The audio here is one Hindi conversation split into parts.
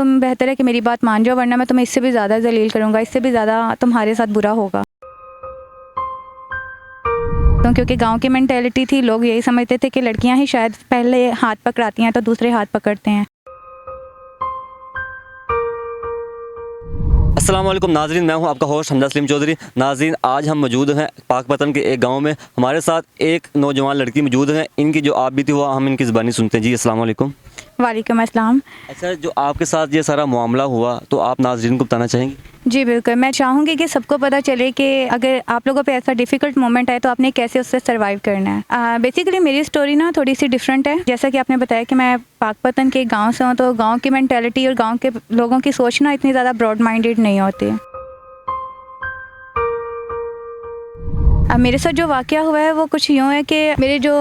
तुम बेहतर है कि मेरी बात मान जाओ, वरना मैं तुम्हें इससे भी ज़्यादा जलील करूँगा, इससे भी ज़्यादा तुम्हारे साथ बुरा होगा। तो क्योंकि गांव की मेंटेलिटी थी, लोग यही समझते थे कि लड़कियां ही शायद पहले हाथ पकड़ाती हैं तो दूसरे हाथ पकड़ते हैं। अस्सलाम वालेकुम नाज़रीन, मैं हूं आपका होस्ट हमजा सलीम चौधरी। नाज़रीन, आज हम मौजूद हैं पाकपतन के एक गांव में। हमारे साथ एक नौजवान लड़की मौजूद हैं। इनकी जो आप बीती हुआ हम इनकी ज़बानी सुनते हैं। जी अस्सलाम वालेकुम। वालेकुम अस्सलाम। अच्छा, जो आपके साथ ये सारा मामला हुआ तो आप नाज़रीन को बताना चाहेंगी? जी बिल्कुल, मैं चाहूँगी कि सबको पता चले कि अगर आप लोगों पे ऐसा डिफ़िकल्ट मोमेंट आए तो आपने कैसे उससे सर्वाइव करना है। बेसिकली मेरी स्टोरी ना थोड़ी सी डिफरेंट है। जैसा कि आपने बताया कि मैं पाकपतन के गांव से हूँ, तो गांव की मेंटेलिटी और गांव के लोगों की सोच ना इतनी ज़्यादा ब्रॉड माइंडेड नहीं होती। अब मेरे साथ जो वाक़या हुआ है वो कुछ यूँ है कि मेरे जो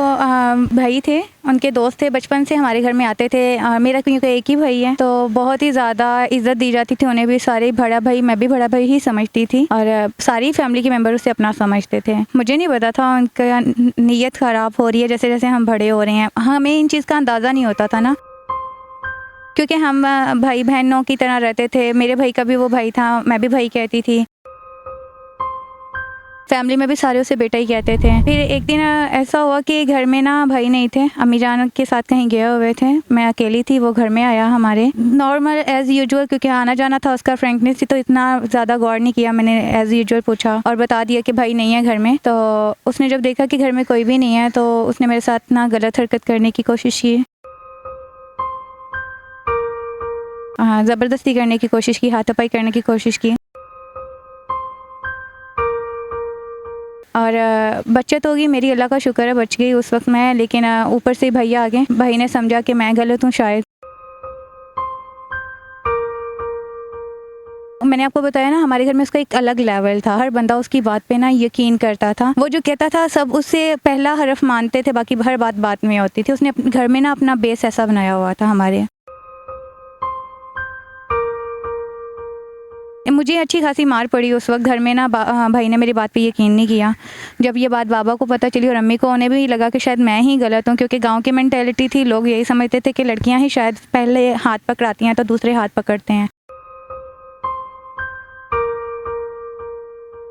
भाई थे, उनके दोस्त थे, बचपन से हमारे घर में आते थे। मेरा क्योंकि एक ही भाई है तो बहुत ही ज़्यादा इज़्ज़त दी जाती थी उन्हें भी। सारे बड़ा भाई, मैं भी बड़ा भाई ही समझती थी और सारी फैमिली के मेम्बर उसे अपना समझते थे। मुझे नहीं पता था उनका नीयत ख़राब हो रही है। जैसे जैसे हम बड़े हो रहे हैं हमें इन चीज़ का अंदाज़ा नहीं होता था ना, क्योंकि हम भाई बहनों की तरह रहते थे। मेरे भाई का भी वो भाई था, मैं भी भाई कहती थी। फैमिली में भी सारे उसे बेटा ही कहते थे। फिर एक दिन ऐसा हुआ कि घर में ना भाई नहीं थे, अम्मी जान के साथ कहीं गए हुए थे, मैं अकेली थी। वो घर में आया हमारे नॉर्मल एज़ यूजुअल, क्योंकि आना जाना था उसका, फ्रेंकनेस थी तो इतना ज़्यादा गौर नहीं किया। मैंने एज़ यूजुअल पूछा और बता दिया कि भाई नहीं है घर में। तो उसने जब देखा कि घर में कोई भी नहीं है तो उसने मेरे साथ ना गलत हरकत करने की कोशिश की, ज़बरदस्ती करने की कोशिश की, हाथापाई करने की कोशिश की। और बचत होगी मेरी, अल्लाह का शुक्र है बच गई उस वक्त मैं। लेकिन ऊपर से भैया आ गए। भाई ने समझा कि मैं गलत हूँ शायद। मैंने आपको बताया ना, हमारे घर में उसका एक अलग लेवल था। हर बंदा उसकी बात पे ना यकीन करता था। वो जो कहता था सब उससे पहला हरफ मानते थे, बाकी हर बात में होती थी। उसने अपने घर में ना अपना बेस ऐसा बनाया हुआ था हमारे। मुझे अच्छी खासी मार पड़ी उस वक्त घर में ना। भाई ने मेरी बात पे यकीन नहीं किया। जब ये बात बाबा को पता चली और अम्मी को, उन्हें भी लगा कि शायद मैं ही गलत हूँ, क्योंकि गांव की मेंटेलिटी थी, लोग यही समझते थे कि लड़कियां ही शायद पहले हाथ पकड़ाती हैं तो दूसरे हाथ पकड़ते हैं।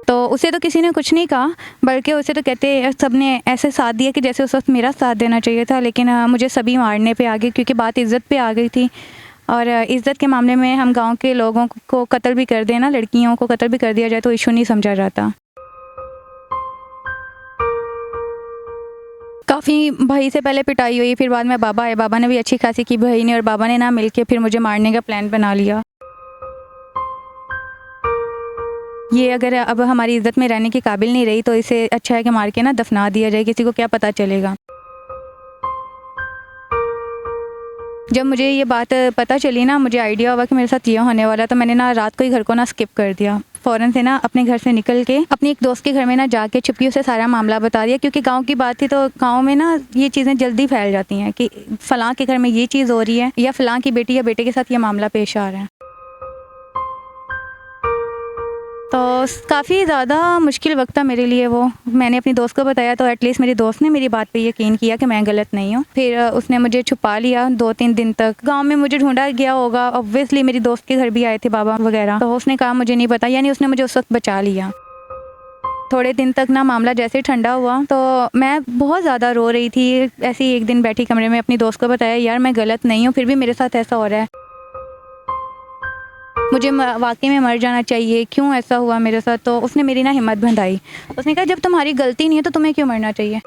तो उसे तो किसी ने कुछ नहीं कहा, बल्कि उसे तो कहते सबने ऐसे साथ दिया कि जैसे उस वक्त मेरा साथ देना चाहिए था। लेकिन मुझे सभी मारने पे आ गए, क्योंकि बात इज़्ज़त पे आ गई थी। और इज़्ज़त के मामले में हम गांव के लोगों को कत्ल भी कर दें ना, लड़कियों को कत्ल भी कर दिया जाए तो इशू नहीं समझा जाता। काफ़ी भाई से पहले पिटाई हुई, फिर बाद में बाबा आए। बाबा ने भी अच्छी खासी की भाई ने, और बाबा ने ना मिलके फिर मुझे मारने का प्लान बना लिया। ये अगर अब हमारी इज़्ज़त में रहने के काबिल नहीं रही तो इसे अच्छा है कि मार के ना दफना दिया जाए, किसी को क्या पता चलेगा। जब मुझे ये बात पता चली ना, मुझे आइडिया हुआ कि मेरे साथ ये होने वाला, तो मैंने ना रात को ही घर को ना स्किप कर दिया। फ़ौरन से ना अपने घर से निकल के अपनी एक दोस्त के घर में ना जाके चुपके से सारा मामला बता दिया, क्योंकि गांव की बात थी तो गांव में ना ये चीज़ें जल्दी फैल जाती हैं कि फ़लाँ के घर में ये चीज़ हो रही है, या फ़लाँ की बेटी या बेटे के साथ ये मामला पेश आ रहा है। तो काफ़ी ज़्यादा मुश्किल वक्त था मेरे लिए वो। मैंने अपनी दोस्त को बताया तो एटलीस्ट मेरी दोस्त ने मेरी बात पे यकीन किया कि मैं गलत नहीं हूँ। फिर उसने मुझे छुपा लिया 2-3 दिन तक। गांव में मुझे ढूंढा गया होगा, ऑब्वियसली मेरी दोस्त के घर भी आए थे बाबा वगैरह, तो उसने कहा मुझे नहीं पता, यानी उसने मुझे उस वक्त बचा लिया। थोड़े दिन तक ना मामला जैसे ठंडा हुआ तो मैं बहुत ज़्यादा रो रही थी। ऐसे ही एक दिन बैठी कमरे में अपनी दोस्त को बताया, यार मैं गलत नहीं हूँ, फिर भी मेरे साथ ऐसा हो रहा है, मुझे वाकई में मर जाना चाहिए, क्यों ऐसा हुआ मेरे साथ। तो उसने मेरी ना हिम्मत बंधाई। उसने कहा जब तुम्हारी गलती नहीं है तो तुम्हें क्यों मरना चाहिए,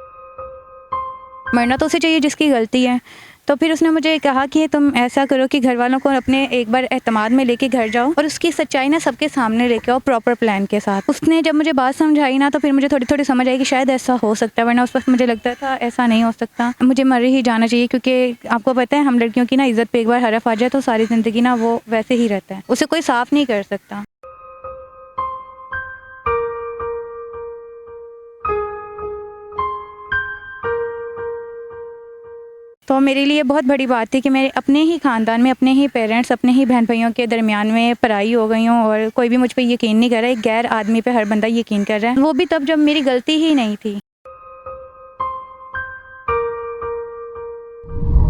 मरना तो उसे चाहिए जिसकी गलती है। तो फिर उसने मुझे कहा कि तुम ऐसा करो कि घर वालों को अपने एक बार एतमाद में लेके घर जाओ और उसकी सच्चाई ना सबके सामने लेके आओ प्रॉपर प्लान के साथ। उसने जब मुझे बात समझाई ना, तो फिर मुझे थोड़ी थोड़ी समझ आई कि शायद ऐसा हो सकता है, वरना उस वक्त मुझे लगता था ऐसा नहीं हो सकता, मुझे मर ही जाना चाहिए। क्योंकि आपको पता है हम लड़कियों की ना इज़्ज़त पे एक बार हरफ आ जाए तो सारी ज़िंदगी ना वो वैसे ही रहता है, उसे कोई साफ़ नहीं कर सकता। तो मेरे लिए बहुत बड़ी बात थी कि मेरे अपने ही ख़ानदान में, अपने ही पेरेंट्स, अपने ही बहन भाइयों के दरमियान में पराई हो गई हूँ और कोई भी मुझ पे यकीन नहीं कर रहा है। एक गैर आदमी पे हर बंदा यकीन कर रहा है, वो भी तब जब मेरी गलती ही नहीं थी।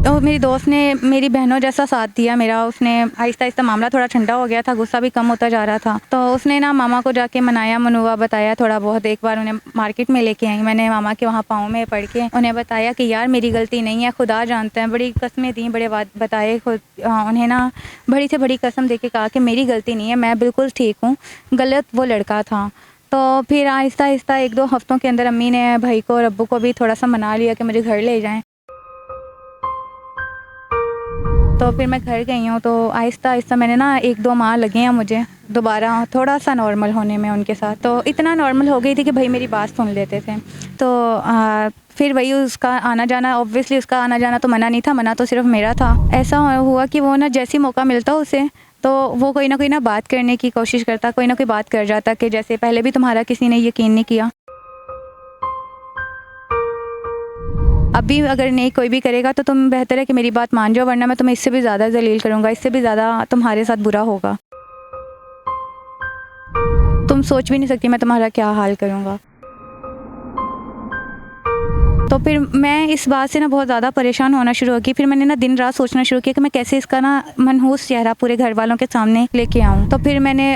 तो मेरी दोस्त ने मेरी बहनों जैसा साथ दिया मेरा। उसने आहिस्ता आहिस्ता मामला थोड़ा ठंडा हो गया था, गुस्सा भी कम होता जा रहा था। तो उसने ना मामा को जाके मनाया, मनुआ बताया थोड़ा बहुत। एक बार उन्हें मार्केट में लेके आई मैंने, मामा के वहाँ पाँव में पड़ के उन्हें बताया कि यार मेरी गलती नहीं है, खुदा जानता है। बड़ी कस्में दी, बड़े बात बताए खुद। उन्हें ना बड़ी से बड़ी कसम दे के कहा कि मेरी गलती नहीं है, मैं बिल्कुल ठीक हूँ, गलत वो लड़का था। तो फिर आहिस्ता आहिस्ता 1-2 हफ्तों के अंदर अम्मी ने भाई को और अब्बू को भी थोड़ा सा मना लिया कि मुझे घर ले जाएं। तो फिर मैं घर गई हूँ। तो आहिस्ता आहिस्ता मैंने ना 1-2 माह लगे हैं मुझे दोबारा थोड़ा सा नॉर्मल होने में उनके साथ। तो इतना नॉर्मल हो गई थी कि भाई मेरी बात सुन लेते थे। तो फिर वही उसका आना जाना, ऑब्वियसली उसका आना जाना तो मना नहीं था, मना तो सिर्फ मेरा था। ऐसा हुआ कि वो ना जैसे ही मौका मिलता उसे, तो वो कोई ना बात करने की कोशिश करता, कोई ना कोई बात कर जाता कि जैसे पहले भी तुम्हारा किसी ने यकीन नहीं किया, अभी अगर नहीं कोई भी करेगा तो तुम बेहतर है कि मेरी बात मान जाओ, वरना मैं तुम्हें इससे भी ज़्यादा जलील करूँगा, इससे भी ज़्यादा तुम्हारे साथ बुरा होगा। तुम सोच भी नहीं सकती मैं तुम्हारा क्या हाल करूँगा। तो फिर मैं इस बात से ना बहुत ज़्यादा परेशान होना शुरू हो गई। फिर मैंने ना दिन रात सोचना शुरू किया कि मैं कैसे इसका ना मनहूस चेहरा पूरे घर वालों के सामने लेके आऊँ। तो फिर मैंने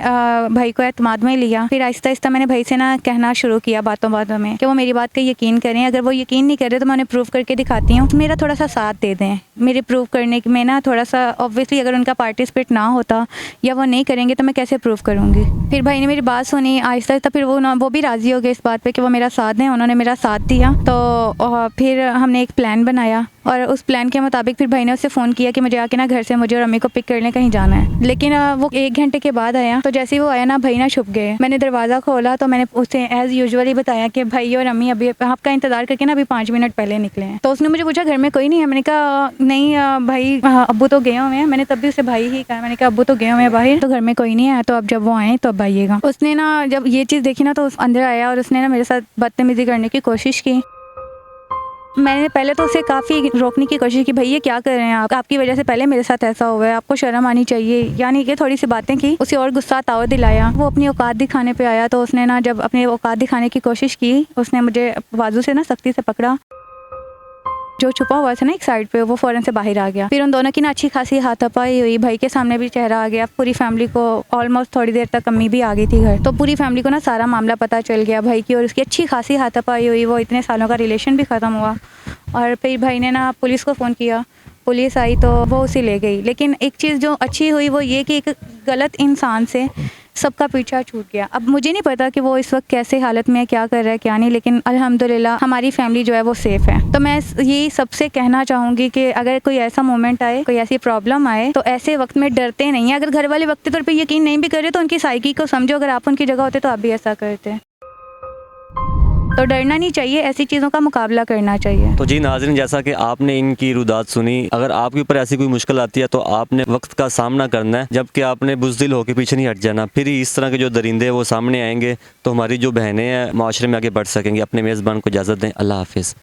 भाई को एतमाद में लिया। फिर आहिस्ता आहिस्ता मैंने भाई से ना कहना शुरू किया बातों बातों में कि वो मेरी बात का यकीन करें। अगर वो यकीन नहीं कर रहे तो मैं उन्हें प्रूव करके दिखाती हूँ, मेरा थोड़ा सा साथ दे दें। मेरे प्रूव करने में ना थोड़ा सा, ऑब्वियसली अगर उनका पार्टिसिपेट ना होता या वो नहीं करेंगे तो मैं कैसे प्रूव करूँगी। फिर भाई ने मेरी बात सुनी आहिस्ता आहिस्ता। फिर वो भी राज़ी हो गए इस बात पे कि वो मेरा साथ दें। उन्होंने मेरा साथ दिया। तो फिर हमने एक प्लान बनाया और उस प्लान के मुताबिक फिर भाई ने उससे फ़ोन किया कि मुझे आके ना घर से मुझे और अम्मी को पिक करने कहीं जाना है। लेकिन वो 1 घंटे के बाद आया। तो जैसे ही वो आया ना, भाई ना छुप गए। मैंने दरवाज़ा खोला तो मैंने उसे एज़ यूजुअली बताया कि भाई और अम्मी अभी आपका इंतज़ार करके ना अभी 5 मिनट पहले निकले हैं। तो उसने मुझे पूछा घर में कोई नहीं है? मैंने कहा नहीं भाई अब्बू तो गए हुए हैं। मैंने तब भी उसे भाई ही कहा। मैंने कहा अब्बू तो गए हुए हैं बाहर, तो घर में कोई नहीं है, तो अब जब वो आए तो अब आइएगा। उसने ना जब ये चीज़ देखी ना तो अंदर आया और उसने ना मेरे साथ बदतमीज़ी करने की कोशिश की। मैंने पहले तो उसे काफ़ी रोकने की कोशिश की, भैया क्या कर रहे हैं आप, आपकी वजह से पहले मेरे साथ ऐसा हुआ है, आपको शर्म आनी चाहिए, यानी कि थोड़ी सी बातें की। उसे और गुस्सा ताव दिलाया। वो अपनी औकात दिखाने पे आया। तो उसने ना जब अपनी औकात दिखाने की कोशिश की, उसने मुझे बाजू से ना सख्ती से पकड़ा। जो छुपा हुआ था ना एक साइड पे, वो फ़ौरन से बाहर आ गया। फिर उन दोनों की ना अच्छी खासी हाथापाई हुई। भाई के सामने भी चेहरा आ गया। पूरी फैमिली को ऑलमोस्ट थोड़ी देर तक अम्मी भी आ गई थी घर। तो पूरी फैमिली को ना सारा मामला पता चल गया भाई की, और उसकी अच्छी खासी हाथापाई हुई। वो इतने सालों का रिलेशन भी ख़त्म हुआ। और फिर भाई ने ना पुलिस को फ़ोन किया। पुलिस आई तो वो उसे ले गई। लेकिन एक चीज़ जो अच्छी हुई वो ये कि एक गलत इंसान से सबका पीछा छूट गया। अब मुझे नहीं पता कि वो इस वक्त कैसे हालत में है, क्या कर रहा है क्या नहीं, लेकिन अल्हम्दुलिल्लाह हमारी फैमिली जो है वो सेफ़ है। तो मैं यही सबसे कहना चाहूँगी कि अगर कोई ऐसा मोमेंट आए, कोई ऐसी प्रॉब्लम आए, तो ऐसे वक्त में डरते नहीं हैं। अगर घर वाले वक्त तौर पर यकीन नहीं भी करे तो उनकी साइकी को समझो। अगर आप उनकी जगह होते तो आप भी ऐसा करते। तो डरना नहीं चाहिए, ऐसी चीज़ों का मुकाबला करना चाहिए। तो जी नाज़रीन, जैसा कि आपने इनकी रुदात सुनी, अगर आपके ऊपर ऐसी कोई मुश्किल आती है तो आपने वक्त का सामना करना है, जबकि आपने बुज़दिल होकर पीछे नहीं हट जाना। फिर ही इस तरह के जो दरिंदे वो सामने आएंगे तो हमारी जो बहनें हैं माशरे में आगे बढ़ सकेंगी। अपने मेज़बान को इजाज़त दें। अल्लाह हाफ़िज़।